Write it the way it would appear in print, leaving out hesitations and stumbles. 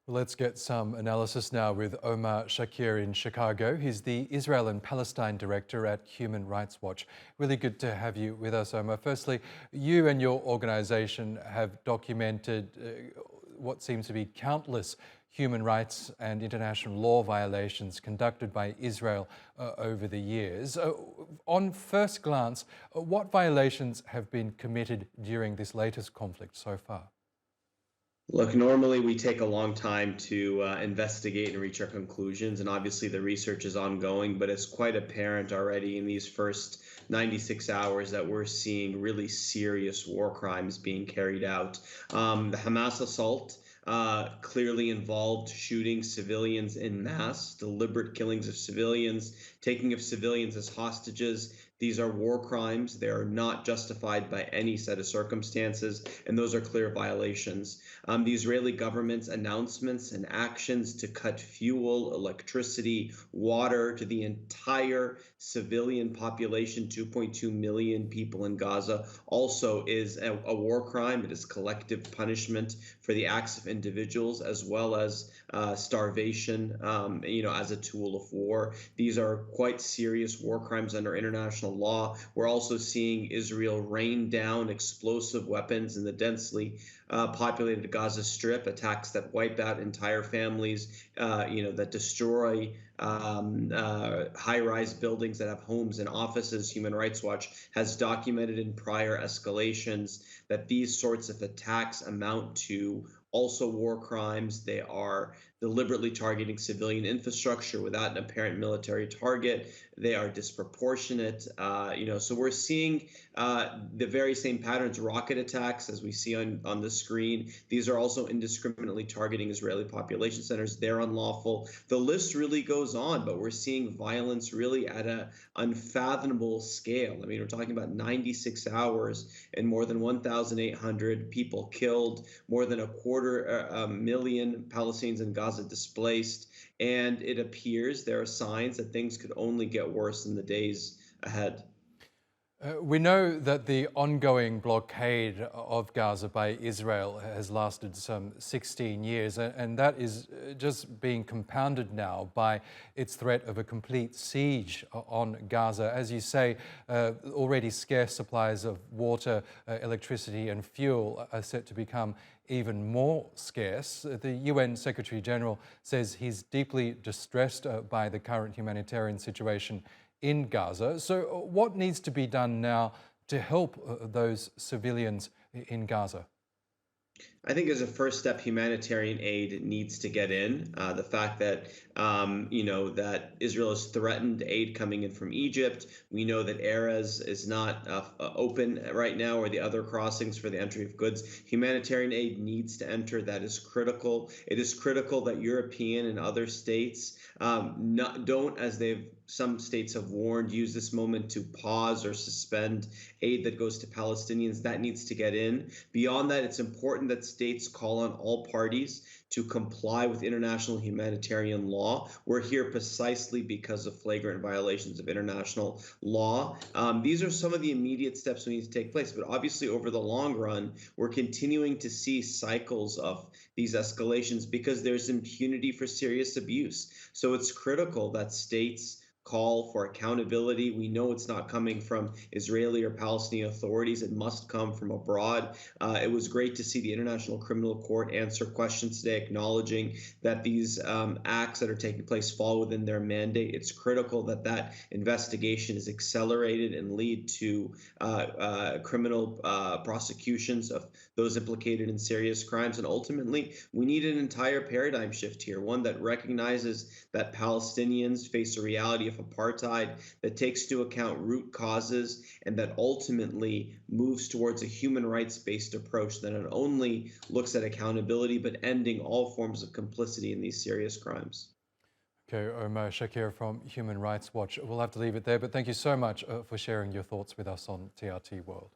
Well, let's get some analysis now with Omar Shakir in Chicago. He's the Israel and Palestine Director at Human Rights Watch. Really good to have you with us, Omar. Firstly, you and your organisation have documented what seems to be countless human rights and international law violations conducted by Israel over the years. On first glance, what violations have been committed during this latest conflict so far? Look, normally we take a long time to investigate and reach our conclusions, and obviously the research is ongoing, but it's quite apparent already in these first 96 hours that we're seeing really serious war crimes being carried out. The Hamas assault clearly involved shooting civilians in mass, deliberate killings of civilians, taking of civilians as hostages. These are war crimes. They are not justified by any set of circumstances, and those are clear violations. The Israeli government's announcements and actions to cut fuel, electricity, water to the entire civilian population, 2.2 million people in Gaza, also is a war crime. It is collective punishment for the acts of individuals as well as starvation, as a tool of war. These are quite serious war crimes under international law. We're also seeing Israel rain down explosive weapons in the densely populated Gaza Strip, attacks that wipe out entire families, that destroy high-rise buildings that have homes and offices. Human Rights Watch has documented in prior escalations that these sorts of attacks amount to also war crimes. They are deliberately targeting civilian infrastructure without an apparent military target. They are disproportionate. So we're seeing the very same patterns, rocket attacks, as we see on the screen. These are also indiscriminately targeting Israeli population centers. They're unlawful. The list really goes on, but we're seeing violence really at an unfathomable scale. I mean, we're talking about 96 hours and more than 1,800 people killed, more than a quarter million Palestinians in Gaza displaced, and it appears there are signs that things could only get worse in the days ahead. We know that the ongoing blockade of Gaza by Israel has lasted some 16 years, and that is just being compounded now by its threat of a complete siege on Gaza. As you say, already scarce supplies of water, electricity and fuel are set to become even more scarce. The UN Secretary General says he's deeply distressed by the current humanitarian situation in Gaza. So what needs to be done now to help those civilians in Gaza? I think as a first step, humanitarian aid needs to get in. The fact that that Israel has threatened aid coming in from Egypt. We know that Erez is not open right now, or the other crossings for the entry of goods. Humanitarian aid needs to enter. That is critical. It is critical that European and other states don't, as some states have warned, use this moment to pause or suspend aid that goes to Palestinians. That needs to get in. Beyond that, it's important that states call on all parties to comply with international humanitarian law. We're here precisely because of flagrant violations of international law. These are some of the immediate steps we need to take place, but obviously over the long run, we're continuing to see cycles of these escalations because there's impunity for serious abuse. So it's critical that states call for accountability. We know it's not coming from Israeli or Palestinian authorities. It must come from abroad. It was great to see the International Criminal Court answer questions today, acknowledging that these acts that are taking place fall within their mandate. It's critical that that investigation is accelerated and lead to criminal prosecutions of those implicated in serious crimes. And ultimately, we need an entire paradigm shift here, one that recognizes that Palestinians face a reality of apartheid, that takes into account root causes, and that ultimately moves towards a human rights-based approach that not only looks at accountability, but ending all forms of complicity in these serious crimes. Okay, Omar Shakir from Human Rights Watch. We'll have to leave it there, but thank you so much for sharing your thoughts with us on TRT World.